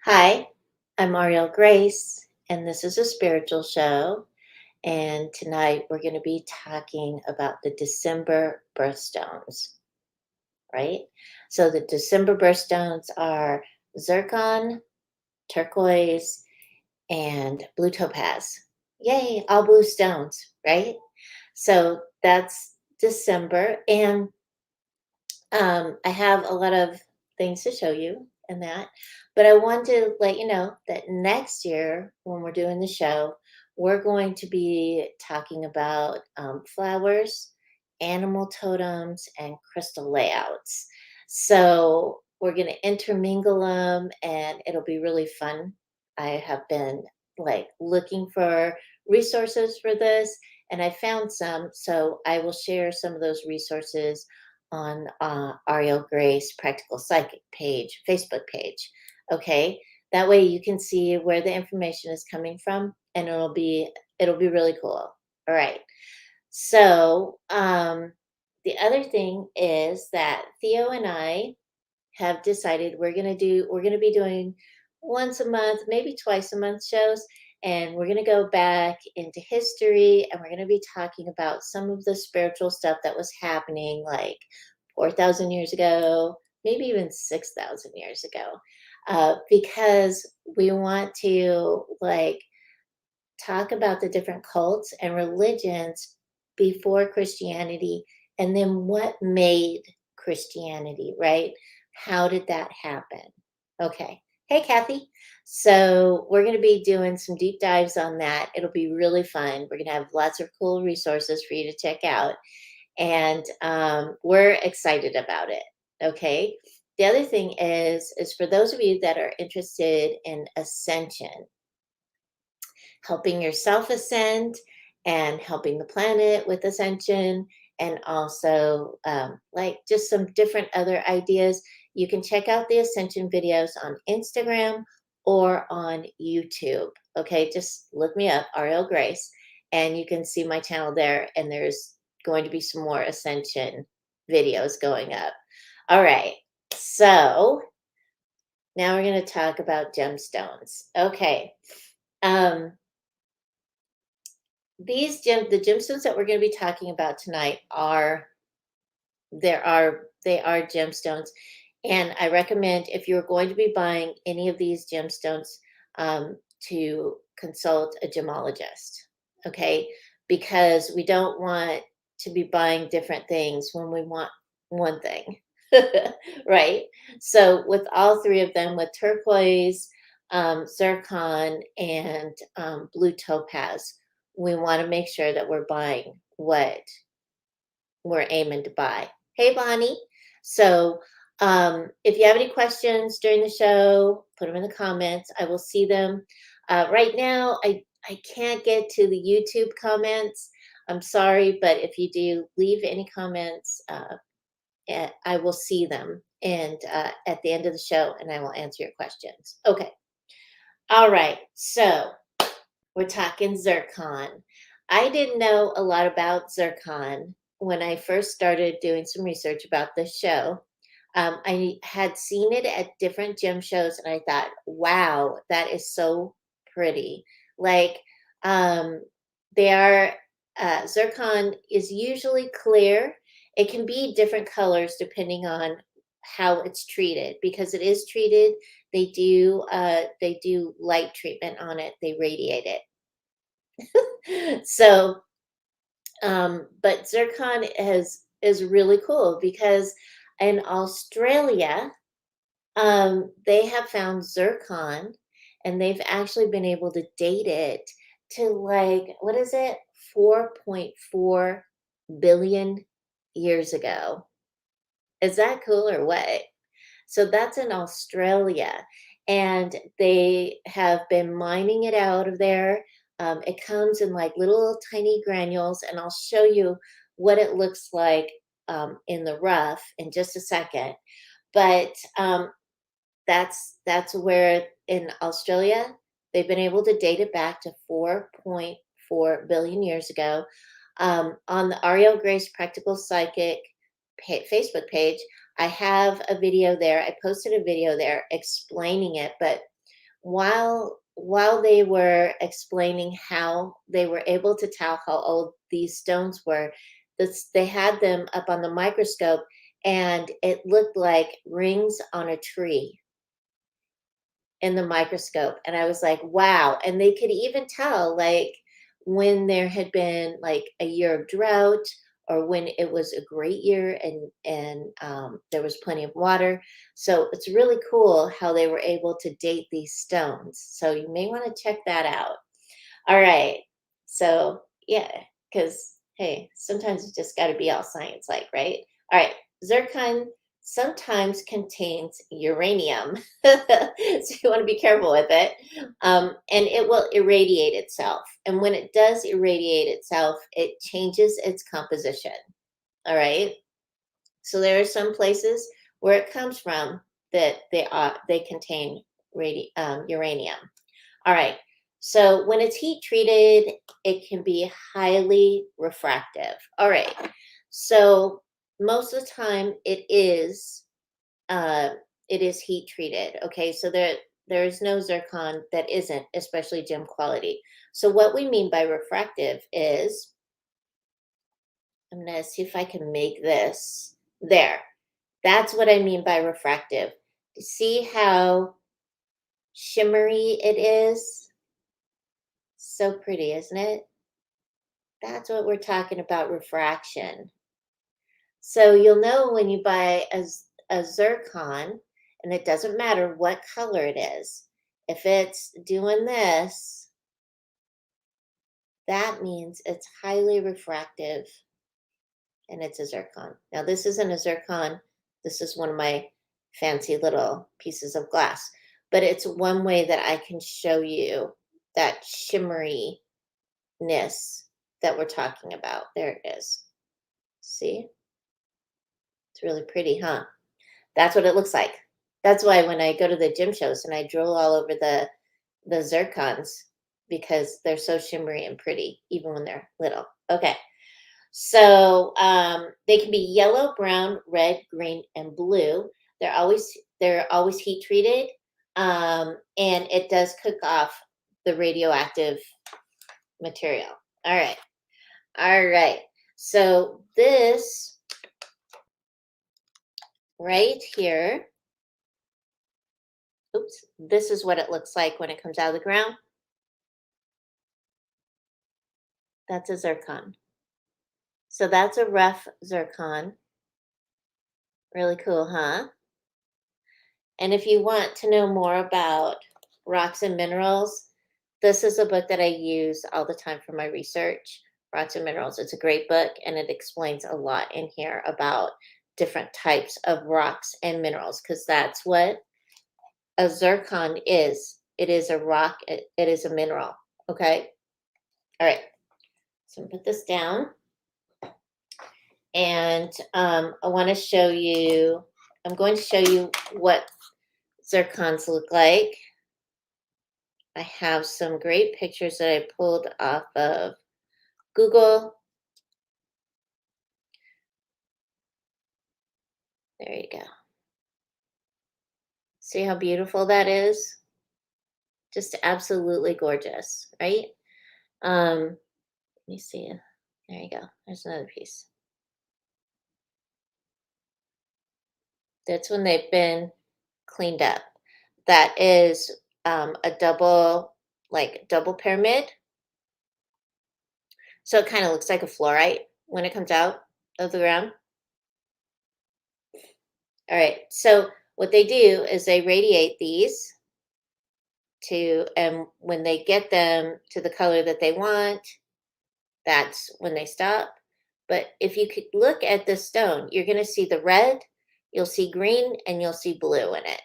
Hi, I'm Auriel Grace, and this is a spiritual show. And tonight we're going to be talking about the December birthstones, right? So the December birthstones are zircon, turquoise, and blue topaz. Yay, all blue stones, right? So that's December. And I have a lot of things to show you and that, but I want to let you know that next year, when we're doing the show, we're going to be talking about flowers, animal totems, and crystal layouts. So we're going to intermingle them, and it'll be really fun. I have been like looking for resources for this, and I found some, so I will share some of those resources on Auriel Grace Practical Psychic page, Facebook page. Okay, that way you can see where the information is coming from, and it'll be really cool. All right. So the other thing is that Theo and I have decided we're gonna be doing once a month, maybe twice a month shows, and we're gonna go back into history and we're gonna be talking about some of the spiritual stuff that was happening like 4,000 years ago, maybe even 6,000 years ago, because we want to like talk about the different cults and religions before Christianity and then what made Christianity, right? How did that happen? Okay. Hey, Kathy. So, we're going to be doing some deep dives on that. It'll be really fun. We're going to have lots of cool resources for you to check out. And we're excited about it. Okay. The other thing is for those of you that are interested in ascension, helping yourself ascend and helping the planet with ascension, and also like just some different other ideas. You can check out the ascension videos on Instagram or on YouTube. Okay, just look me up, Ariel Grace, and you can see my channel there. And there's going to be some more ascension videos going up. All right, so now we're going to talk about gemstones. Okay. Um, the gemstones that we're going to be talking about tonight they are gemstones, and I recommend, if you're going to be buying any of these gemstones, to consult a gemologist. Okay, because we don't want to be buying different things when we want one thing. Right. So with all three of them, with turquoise, zircon, and blue topaz, we want to make sure that we're buying what we're aiming to buy. Hey, Bonnie. So, if you have any questions during the show, put them in the comments. I will see them. Right now, I can't get to the YouTube comments. I'm sorry, but if you do leave any comments, I will see them and at the end of the show, and I will answer your questions. Okay. All right. So we're talking zircon. I didn't know a lot about zircon when I first started doing some research about this show. I had seen it at different gem shows, and I thought, wow, that is so pretty. Like, um, they are, zircon is usually clear. It can be different colors depending on how it's treated, because it is treated. They do light treatment on it. They radiate it. So, but zircon is really cool because in Australia, they have found zircon, and they've actually been able to date it to like, what is it? 4.4 billion years ago. Is that cool or what? So that's in Australia, and they have been mining it out of there. It comes in like little tiny granules, and I'll show you what it looks like in the rough in just a second. But that's where in Australia they've been able to date it back to 4.4 billion years ago. On the Ariel Grace Practical Psychic Facebook page, I have a video there. I posted a video there explaining it, but while they were explaining how they were able to tell how old these stones were, they had them up on the microscope, and it looked like rings on a tree in the microscope. And I was like, wow. And they could even tell, like, when there had been like a year of drought, or when it was a great year, and there was plenty of water. So it's really cool how they were able to date these stones. So you may want to check that out. All right. So, yeah, because, hey, sometimes it's just got to be all science like, right? All right. Zircon sometimes contains uranium. So you want to be careful with it. And it will irradiate itself. And when it does irradiate itself, it changes its composition. All right. So there are some places where it comes from that they contain uranium. All right. So when it's heat treated, it can be highly refractive. All right. So most of the time uh, it is heat treated. Okay. So there is no zircon that isn't, especially gem quality. So what we mean by refractive is, I'm gonna see if I can make this there. That's what I mean by refractive. See how shimmery it is? So pretty, isn't it? That's what we're talking about, refraction. So you'll know when you buy a zircon, and it doesn't matter what color it is. If it's doing this, that means it's highly refractive and it's a zircon. Now, this isn't a zircon. This is one of my fancy little pieces of glass, but it's one way that I can show you that shimmeriness that we're talking about. There it is. See? It's really pretty, huh? That's what it looks like. That's why when I go to the gym shows and I drool all over the zircons, because they're so shimmery and pretty, even when they're little. Okay. So they can be yellow, brown, red, green, and blue. They're always heat treated, and it does cook off the radioactive material. All right, all right. So this right here, oops, this is what it looks like when it comes out of the ground. That's a zircon. So that's a rough zircon. Really cool, huh? And if you want to know more about rocks and minerals, this is a book that I use all the time for my research, Rocks and Minerals. It's a great book, and it explains a lot in here about different types of rocks and minerals, because that's what a zircon is. It is a rock, it is a mineral. Okay. All right. So I'm gonna put this down, and I want to show you, I'm going to show you what zircons look like. I have some great pictures that I pulled off of Google. There you go. See how beautiful that is? Just absolutely gorgeous, right? Let me see. There you go. There's another piece. That's when they've been cleaned up. That is a double pyramid. So it kind of looks like a fluorite when it comes out of the ground. All right. So what they do is they radiate these and when they get them to the color that they want, that's when they stop. But if you could look at this stone, you're going to see the red, you'll see green, and you'll see blue in it.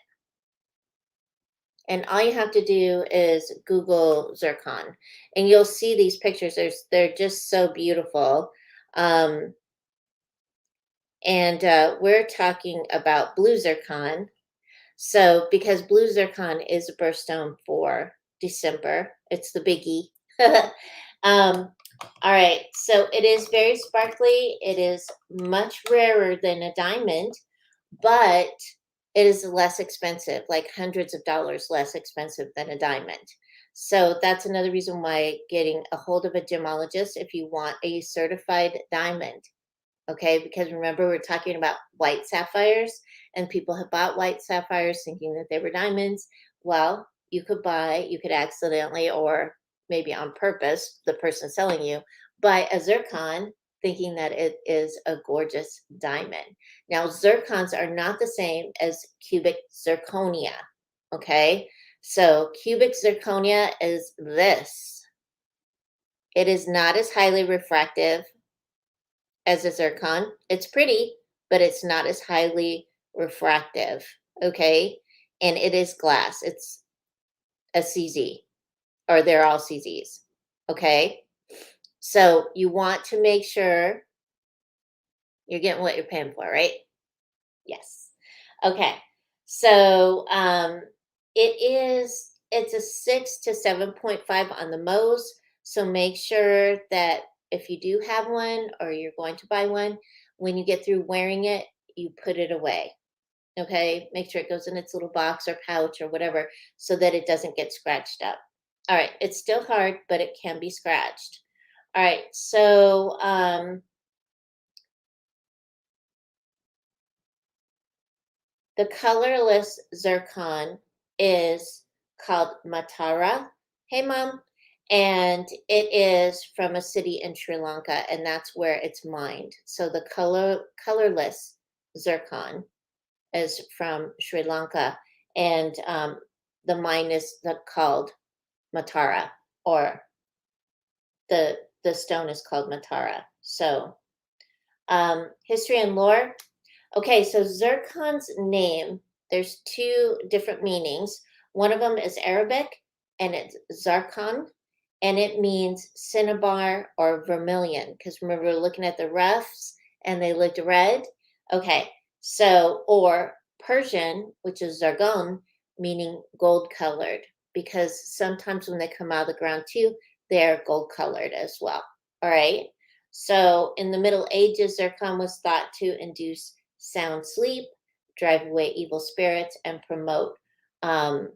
And all you have to do is Google zircon, and you'll see these pictures. They're just so beautiful. Um, and we're talking about blue zircon. So, because blue zircon is a birthstone for December, it's the biggie. um, all right, so it is very sparkly. It is much rarer than a diamond, but it is less expensive, like hundreds of dollars less expensive than a diamond. So that's another reason why getting a hold of a gemologist if you want a certified diamond. Okay, because remember we're talking about white sapphires, and people have bought white sapphires thinking that they were diamonds. Well, you could accidentally or maybe on purpose, the person selling you, buy a zircon thinking that it is a gorgeous diamond. Now, zircons are not the same as cubic zirconia. Okay, so cubic zirconia is this. It is not as highly refractive as a zircon. It's pretty, but it's not as highly refractive. Okay. And it is glass. It's a CZ, or they're all CZs. Okay. So you want to make sure you're getting what you're paying for, right? Yes. Okay. So it's a 6 to 7.5 on the Mohs. So make sure that if you do have one or you're going to buy one, when you get through wearing it, you put it away. Okay. Make sure it goes in its little box or pouch or whatever so that it doesn't get scratched up. All right. It's still hard, but it can be scratched. All right. So the colorless zircon is called Matara. Hey, Mom. And it is from a city in Sri Lanka, and that's where it's mined. So the colorless zircon is from Sri Lanka, and the mine is called Matara, or the stone is called Matara. So history and lore. Okay, so zircon's name, there's two different meanings. One of them is Arabic, and it's zircon, and it means cinnabar or vermilion. Because remember, we're looking at the roughs, and they looked red. Okay, so, or Persian, which is zargon, meaning gold colored, because sometimes when they come out of the ground too, they're gold colored as well. All right. So in the Middle Ages, zircon was thought to induce sound sleep, drive away evil spirits, and um,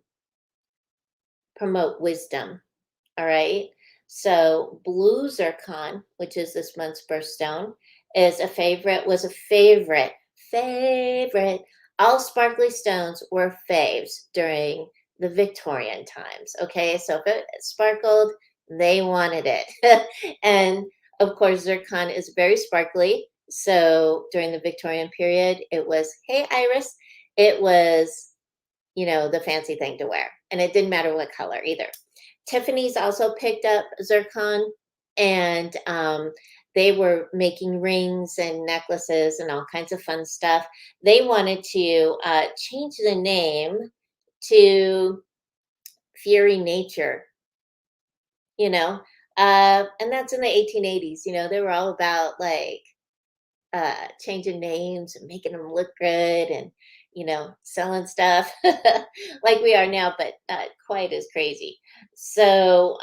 promote wisdom. All right. So blue zircon, which is this month's birthstone, is a favorite. Was a favorite. All sparkly stones were faves during the Victorian times. Okay, so if it sparkled, they wanted it, and of course, zircon is very sparkly. So during the Victorian period, it was, hey, Iris, it was, the fancy thing to wear. And it didn't matter what color either. Tiffany's also picked up zircon, and they were making rings and necklaces and all kinds of fun stuff. They wanted to change the name to Fury Nature, you know, and that's in the 1880s. They were all about like changing names and making them look good, and selling stuff like we are now, but quite as crazy. So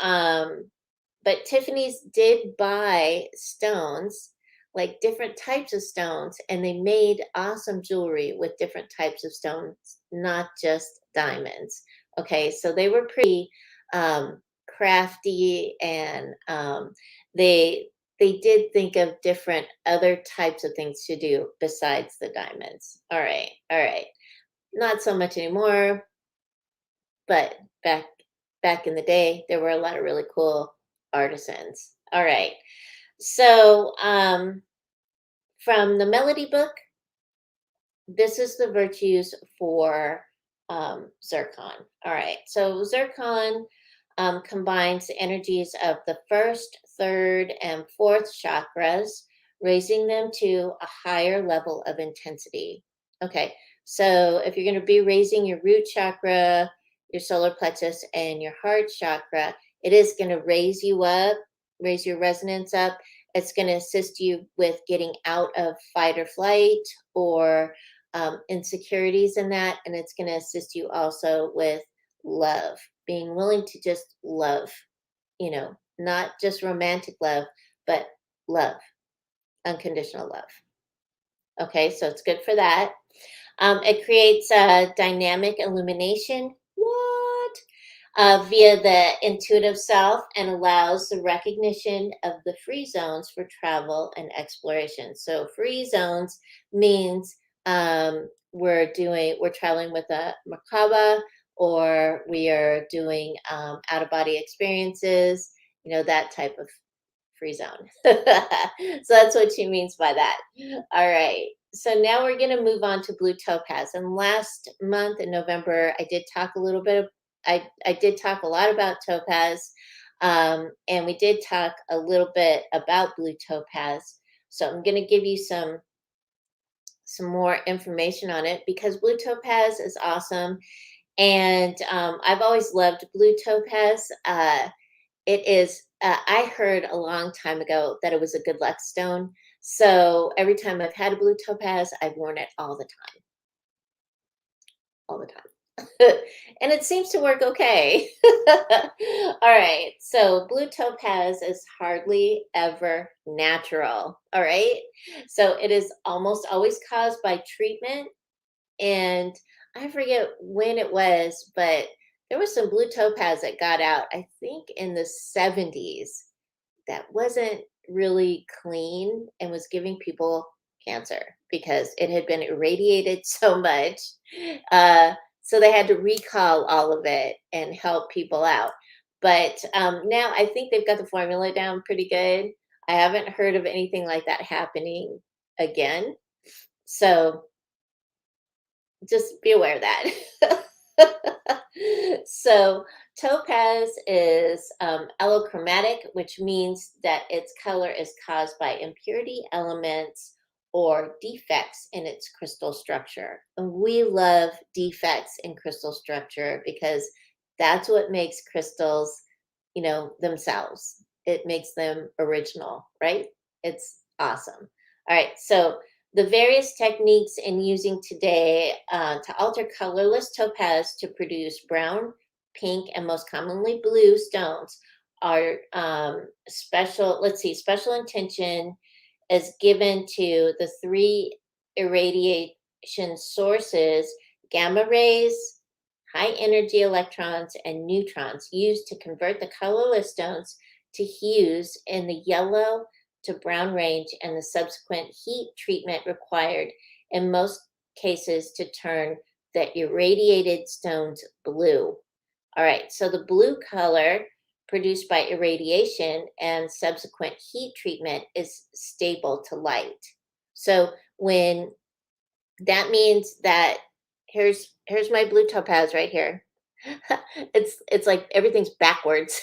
but Tiffany's did buy stones, like different types of stones, and they made awesome jewelry with different types of stones, not just diamonds. Okay, so they were pretty crafty, and they did think of different other types of things to do besides the diamonds. All right, all right. Not so much anymore, but back in the day, there were a lot of really cool artisans. All right. So, from the Melody book, this is the virtues for zircon. All right. So, zircon combines the energies of the first, third, and fourth chakras, raising them to a higher level of intensity. Okay. So, if you're going to be raising your root chakra, your solar plexus, and your heart chakra, it is going to raise you up, raise your resonance up. It's going to assist you with getting out of fight or flight or insecurities in that. And it's going to assist you also with love, being willing to just love, not just romantic love, but love, unconditional love. Okay, so it's good for that. It creates a dynamic illumination. What? Via the intuitive self and allows the recognition of the free zones for travel and exploration. So free zones means we're traveling with a Merkaba, or we are doing out of body experiences, that type of free zone. So that's what she means by that. All right. So now we're going to move on to blue topaz. And last month in November, I did talk a little bit. I did talk a lot about topaz, and we did talk a little bit about blue topaz. So I'm going to give you some more information on it because blue topaz is awesome, and I've always loved blue topaz. It is, I heard a long time ago that it was a good luck stone. So every time I've had a blue topaz, I've worn it all the time. And it seems to work okay. All right. So blue topaz is hardly ever natural. All right. So it is almost always caused by treatment. And I forget when it was, but there was some blue topaz that got out, I think in the 70s, that wasn't really clean and was giving people cancer because it had been irradiated so much. Uh, so they had to recall all of it and help people out. But now I think they've got the formula down pretty good. I haven't heard of anything like that happening again. So just be aware of that. So topaz is allochromatic, which means that its color is caused by impurity elements or defects in its crystal structure. And we love defects in crystal structure because that's what makes crystals, themselves. It makes them original, right? It's awesome. All right, so the various techniques in using today to alter colorless topaz to produce brown, pink, and most commonly blue stones are special. Let's see, special intention is given to the three irradiation sources: gamma rays, high energy electrons, and neutrons used to convert the colorless stones to hues in the yellow to brown range, and the subsequent heat treatment required in most cases to turn the irradiated stones blue. All right, so the blue color produced by irradiation and subsequent heat treatment is stable to light. So when that means that here's my blue topaz right here. It's like everything's backwards.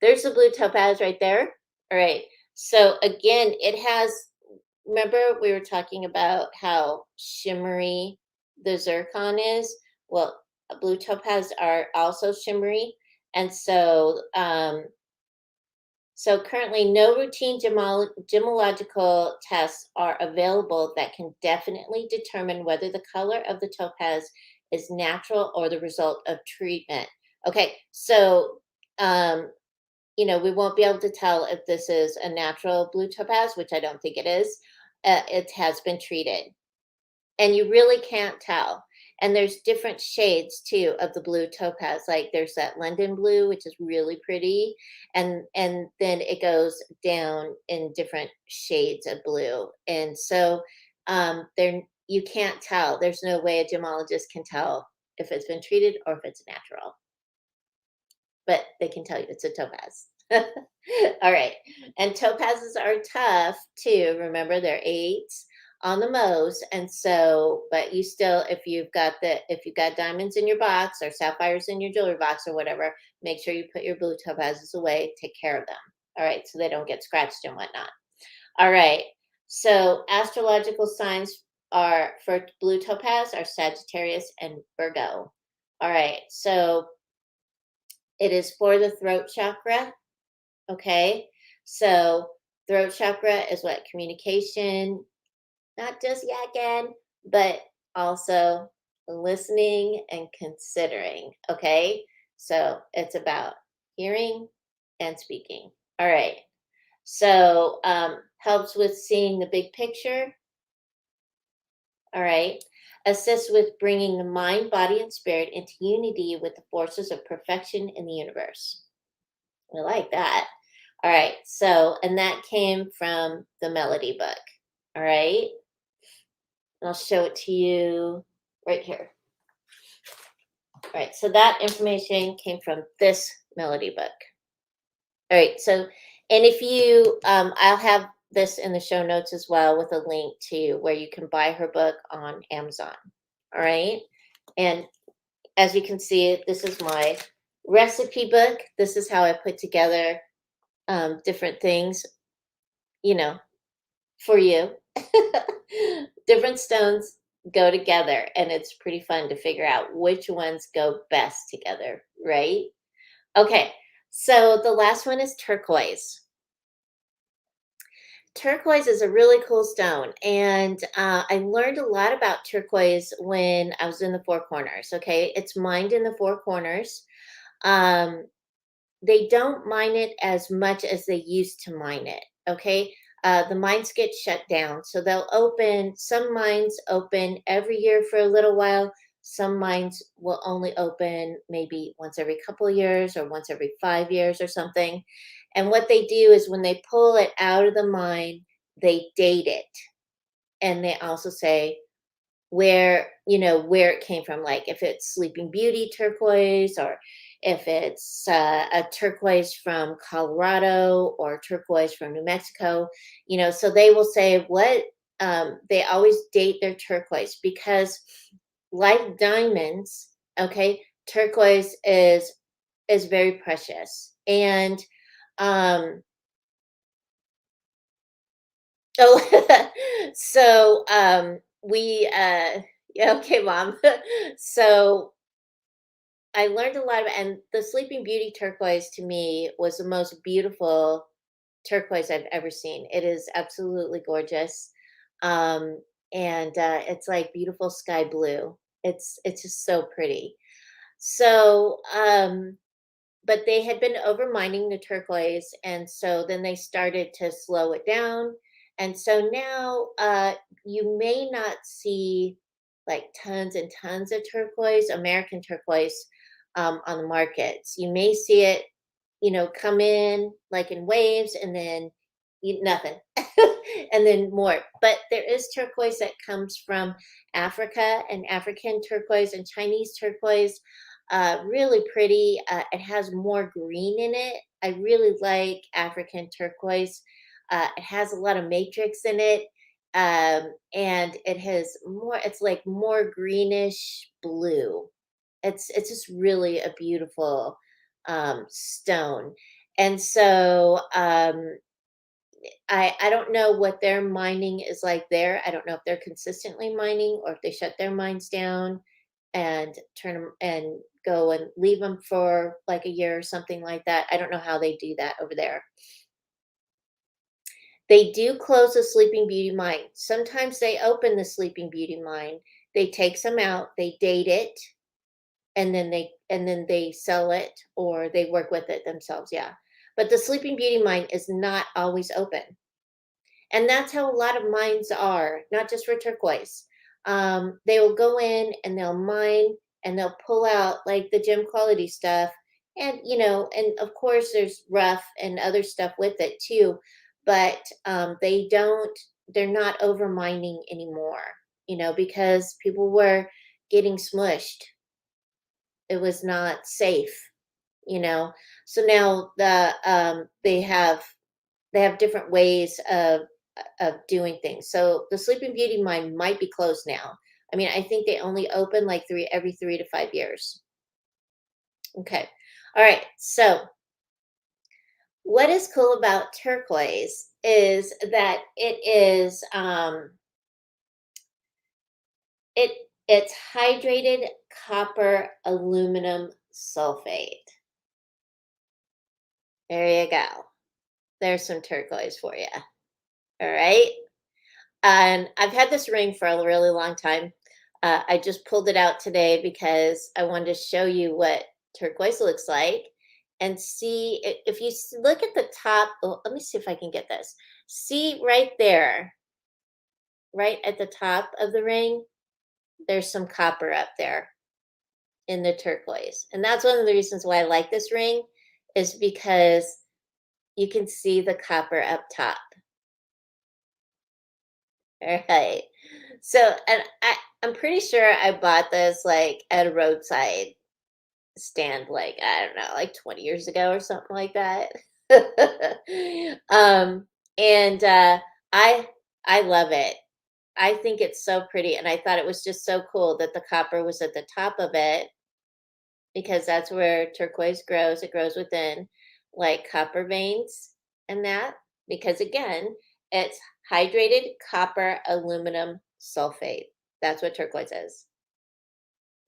There's the blue topaz right there. All right. So again, it has, remember we were talking about how shimmery the zircon is? Well, blue topaz are also shimmery. And so currently, no routine gemological tests are available that can definitely determine whether the color of the topaz is natural or the result of treatment. Okay, so we won't be able to tell if this is a natural blue topaz, which I don't think it is. It has been treated, and you really can't tell. And there's different shades too of the blue topaz. Like there's that London blue, which is really pretty, and then it goes down in different shades of blue. And so there you can't tell. There's no way a gemologist can tell if it's been treated or if it's natural, but they can tell you it's a topaz. All right. And topazes are tough too. Remember, they're eights on the most. And so, but you still, if you've got diamonds in your box or sapphires in your jewelry box or whatever, make sure you put your blue topazes away, take care of them. All right. So they don't get scratched and whatnot. All right. So astrological signs are for blue topaz are Sagittarius and Virgo. All right. So it is for the throat chakra. Okay. So throat chakra is what? Communication, not just yakking, but also listening and considering. Okay. So it's about hearing and speaking. All right. So helps with seeing the big picture. All right. assists with bringing the mind, body, and spirit into unity with the forces of perfection in the universe. I like that. All right. So, and that came from the Melody book. All right. I'll show it to you right here. All right. So that information came from this Melody book. All right. So, and if you, I'll have this in the show notes as well with a link to where you can buy her book on Amazon. All right. And as you can see, this is my recipe book. This is how I put together different things, you know, for you. Different stones go together, and it's pretty fun to figure out which ones go best together, right? Okay, so the last one is turquoise. Turquoise is a really cool stone, and I learned a lot about turquoise when I was in the Four Corners. Okay, it's mined in the Four Corners. Um, they don't mine it as much as they used to mine it. Okay. The mines get shut down. So they'll open, some mines open every year for a little while. Some mines will only open maybe once every couple of years or once every 5 years or something. And what they do is when they pull it out of the mine, they date it. And they also say, where it came from, like if it's Sleeping Beauty turquoise, or if it's a turquoise from Colorado or turquoise from New Mexico. So they will say what, they always date their turquoise because, like diamonds, okay, turquoise is very precious. And um Oh, so, we, yeah, okay, mom. So, I learned a lot and the Sleeping Beauty turquoise to me was the most beautiful turquoise I've ever seen. It is absolutely gorgeous. Um, and, it's like beautiful sky blue. It's just so pretty. So, but they had been overmining the turquoise, and so then they started to slow it down. And so now you may not see like tons and tons of turquoise, American turquoise, on the markets. You may see it, come in like in waves, and then nothing. And then more. But there is turquoise that comes from Africa, and African turquoise and Chinese turquoise, really pretty. It has more green in it. I really like African turquoise. It has a lot of matrix in it. And it has more, it's like more greenish blue. It's just really a beautiful stone. And so I don't know what their mining is like there. I don't know if they're consistently mining or if they shut their mines down and turn them and go and leave them for like a year or something like that. I don't know how they do that over there. They do close the Sleeping Beauty mine. Sometimes they open the Sleeping Beauty mine. They take some out, they date it, and then they sell it or they work with it themselves. Yeah. But the Sleeping Beauty mine is not always open. And that's how a lot of mines are, not just for turquoise. They will go in and they'll mine and they'll pull out like the gem quality stuff. And of course, there's rough and other stuff with it too. But they're not over mining anymore, because people were getting smushed. It was not safe, you know. So now they have different ways of doing things. So the Sleeping Beauty mine might be closed now. I mean, I think they only open like every 3 to 5 years. Okay. All right. So what is cool about turquoise is that it's hydrated copper aluminum sulfate. There you go. There's some turquoise for you. All right. And I've had this ring for a really long time. I just pulled it out today because I wanted to show you what turquoise looks like and see if you look at the top. Oh, let me see if I can get this. See right there, right at the top of the ring. there's some copper up there in the turquoise. And that's one of the reasons why I like this ring is because you can see the copper up top. All right. So, and I'm pretty sure I bought this like at a roadside stand, like, I don't know, like 20 years ago or something like that. um, and I love it. I think it's so pretty, and I thought it was just so cool that the copper was at the top of it because that's where turquoise grows. It grows within like copper veins and that because again, it's hydrated copper aluminum sulfate. That's what turquoise is.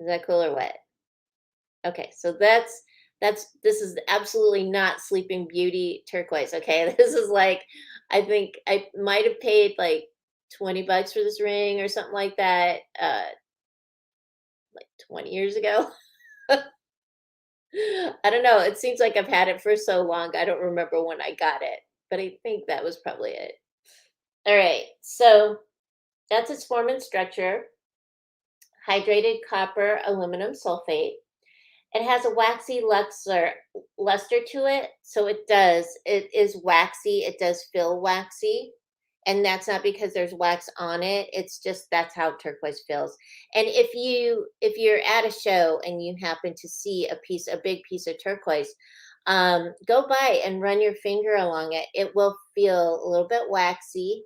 Is that cool or what? Okay, so that's this is absolutely not Sleeping Beauty turquoise. Okay, this is like I think I might have paid like $20 for this ring or something like that, like 20 years ago. I don't know. It seems like I've had it for so long. I don't remember when I got it, but I think that was probably it. All right, so that's its form and structure. Hydrated copper aluminum sulfate. It has a waxy luster to it, so it is waxy, it does feel waxy, and that's not because there's wax on it, it's just that's how turquoise feels. And if you're at a show and you happen to see a big piece of turquoise, go by and run your finger along it. It will feel a little bit waxy,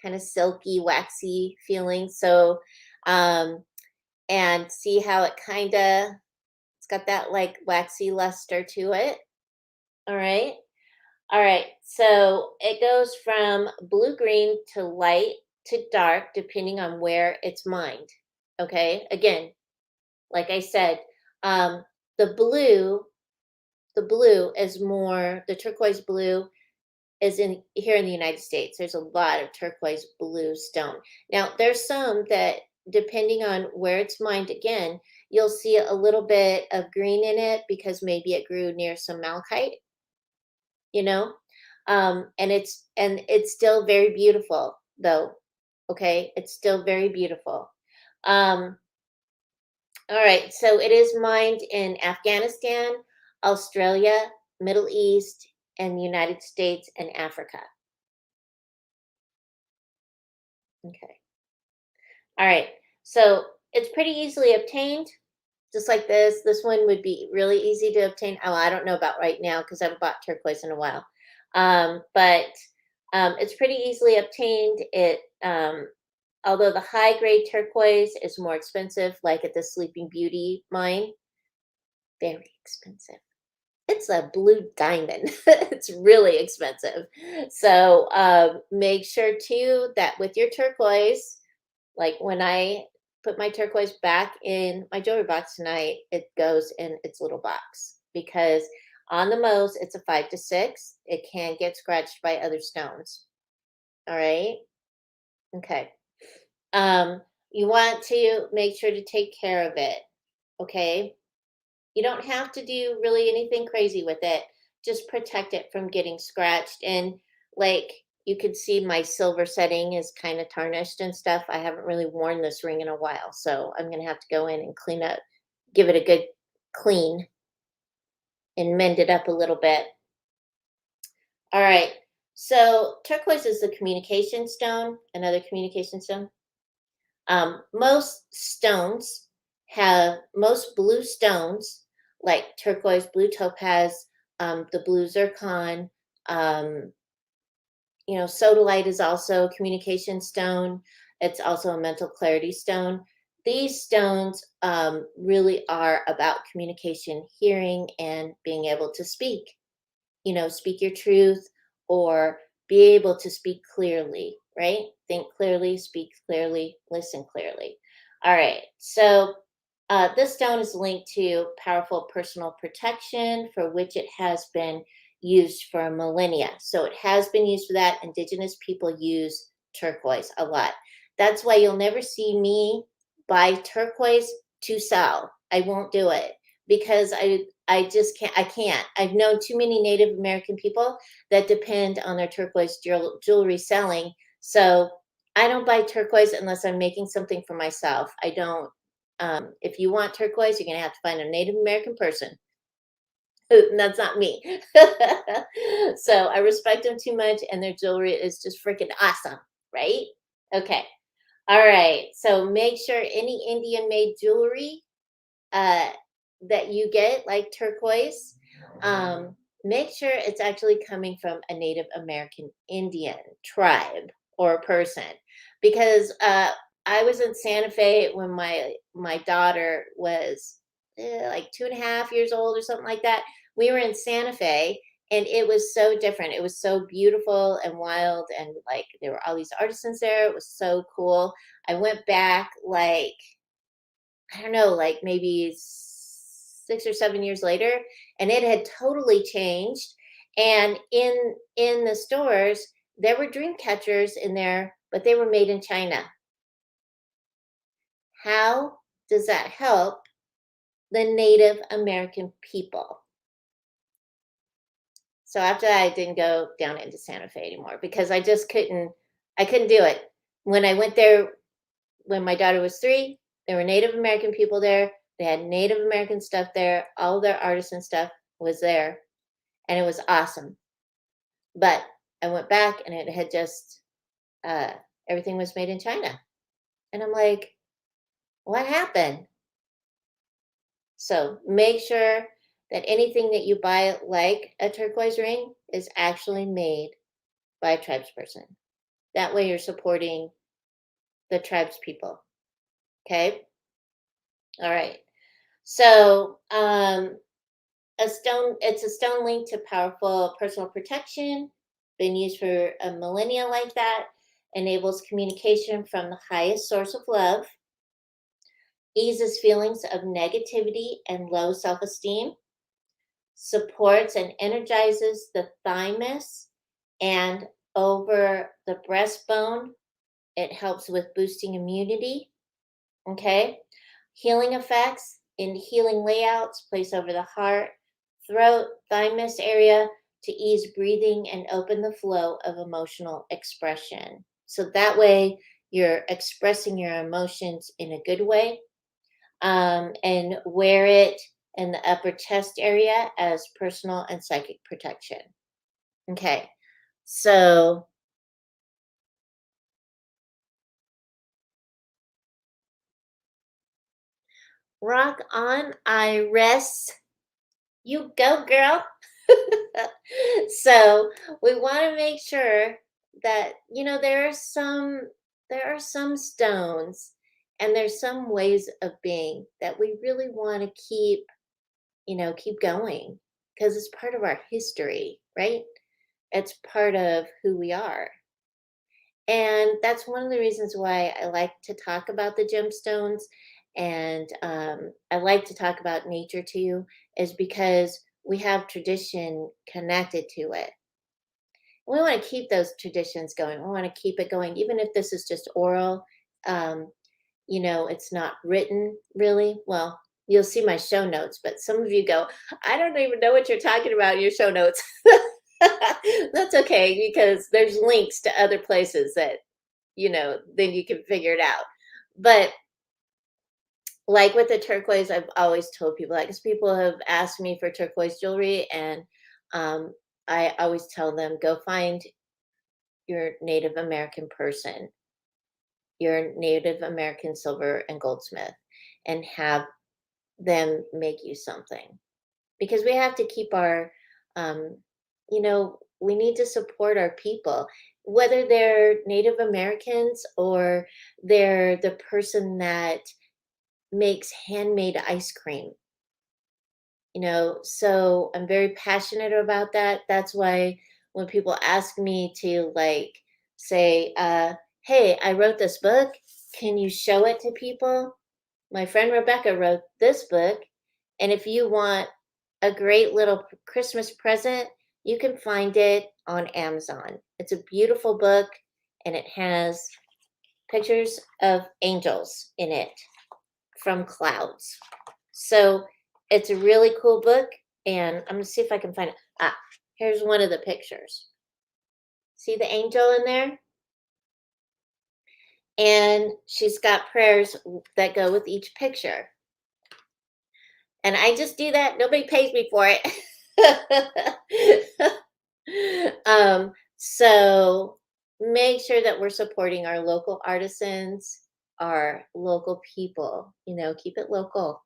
kind of silky, waxy feeling. So, um, and see how it kind of it's got that like waxy luster to it. All right. All right. So it goes from blue green to light to dark, depending on where it's mined. Okay. Again, like I said, um, the blue, the blue is more, the turquoise blue is in here in the United States. There's a lot of turquoise blue stone. Now, there's some that, depending on where it's mined, again, you'll see a little bit of green in it because maybe it grew near some malachite, you know, and it's still very beautiful though. Okay, it's still very beautiful. Um, all right, so it is mined in Afghanistan, Australia, Middle East, and the United States and Africa. Okay. All right. So it's pretty easily obtained, just like this. This one would be really easy to obtain. Oh, I don't know about right now because I haven't bought turquoise in a while. But it's pretty easily obtained. Although the high grade turquoise is more expensive, like at the Sleeping Beauty mine, very expensive. It's a blue diamond. It's really expensive. So make sure too that with your turquoise, like when I put my turquoise back in my jewelry box tonight, it goes in its little box because on the most it's a 5 to 6. It can get scratched by other stones. All right. Okay. You want to make sure to take care of it. Okay. You don't have to do really anything crazy with it. Just protect it from getting scratched. And like you can see, my silver setting is kind of tarnished and stuff. I haven't really worn this ring in a while. So I'm going to have to go in and clean up, give it a good clean and mend it up a little bit. All right. So turquoise is the communication stone, another communication stone. Most blue stones, like turquoise, blue topaz, the blue zircon, um, sodalite is also a communication stone. It's also a mental clarity stone. These stones really are about communication, hearing, and being able to speak. Speak your truth or be able to speak clearly, right? Think clearly, speak clearly, listen clearly. All right. So this stone is linked to powerful personal protection for which it has been used for millennia. So it has been used for that. Indigenous people use turquoise a lot. That's why you'll never see me buy turquoise to sell. I won't do it because I just can't. I can't. I've known too many Native American people that depend on their turquoise jewelry selling. So I don't buy turquoise unless I'm making something for myself. I don't. If you want turquoise, you're gonna have to find a Native American person. That's not me. So I respect them too much, and their jewelry is just freaking awesome, right? Okay. All right. So make sure any Indian made jewelry uh, that you get, like turquoise, um, make sure it's actually coming from a Native American Indian tribe or person. Because I was in Santa Fe when my daughter was like 2.5 years old or something like that. We were in Santa Fe, and it was so different. It was so beautiful and wild, and like there were all these artisans there. It was so cool. I went back like I don't know, like maybe 6 or 7 years later, and it had totally changed. And in the stores, there were dream catchers in there, but they were made in China. How does that help the Native American people? So after that, I didn't go down into Santa Fe anymore because I couldn't do it. When I went there when my daughter was 3, there were Native American people there. They had Native American stuff there. All their artisan stuff was there, and it was awesome. But I went back, and it had just uh, everything was made in China, and I'm like, what happened? So make sure that anything that you buy, like a turquoise ring, is actually made by a tribes person. That way, you're supporting the tribes people. Okay. All right. So, it's a stone linked to powerful personal protection, been used for a millennia like that, enables communication from the highest source of love, eases feelings of negativity and low self-esteem, supports and energizes the thymus and over the breastbone. It helps with boosting immunity. Okay. Healing effects in healing layouts, place over the heart, throat, thymus area to ease breathing and open the flow of emotional expression. So that way you're expressing your emotions in a good way. And wear it in the upper chest area as personal and psychic protection. Okay. So rock on, Iris. You go, girl. So we want to make sure that there are some stones and there's some ways of being that we really want to keep going because it's part of our history, right? It's part of who we are. And that's one of the reasons why I like to talk about the gemstones and I like to talk about nature too, is because we have tradition connected to it. We want to keep those traditions going. We want to keep it going, even if this is just oral. Um, it's not written really. Well, you'll see my show notes, but some of you go, I don't even know what you're talking about in your show notes. That's okay because there's links to other places that then you can figure it out. But like with the turquoise, I've always told people, like, 'cause people have asked me for turquoise jewelry, and I always tell them, go find your Native American person, your Native American silver and goldsmith, and have them make you something. Because we have to keep um, we need to support our people, whether they're Native Americans or they're the person that makes handmade ice cream. So I'm very passionate about that. That's why when people ask me to like say, hey, I wrote this book, can you show it to people? My friend Rebecca wrote this book, and if you want a great little Christmas present, you can find it on Amazon. It's a beautiful book, and it has pictures of angels in it from clouds. So it's a really cool book, and I'm gonna see if I can find it. Ah, here's one of the pictures. See the angel in there? And she's got prayers that go with each picture. And I just do that. Nobody pays me for it. So make sure that we're supporting our local artisans, our local people, keep it local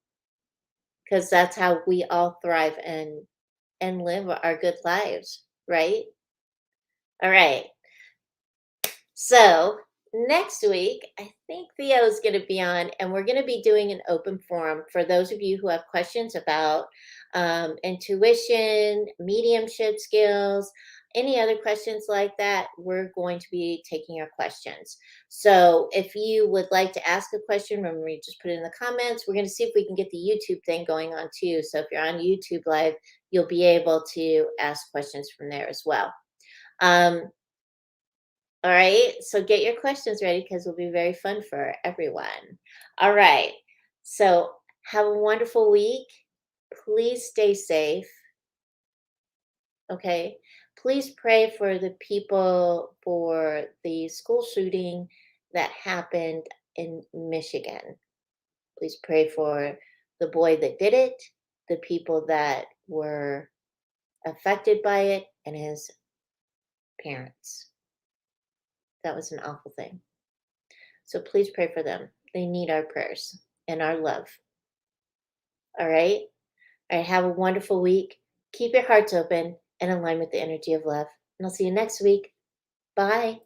because that's how we all thrive and live our good lives, right? All right. So next week, I think Theo's going to be on, and we're going to be doing an open forum for those of you who have questions about intuition, mediumship skills, any other questions like that. We're going to be taking your questions. So if you would like to ask a question, remember you just put it in the comments. We're going to see if we can get the YouTube thing going on too. So if you're on YouTube Live, you'll be able to ask questions from there as well. Um, all right, so get your questions ready because it'll be very fun for everyone. All right, so have a wonderful week. Please stay safe. Okay, please pray for the people for the school shooting that happened in Michigan. Please pray for the boy that did it, the people that were affected by it, and his parents. That was an awful thing. So please pray for them. They need our prayers and our love. All right. All right. Have a wonderful week. Keep your hearts open and align with the energy of love. And I'll see you next week. Bye.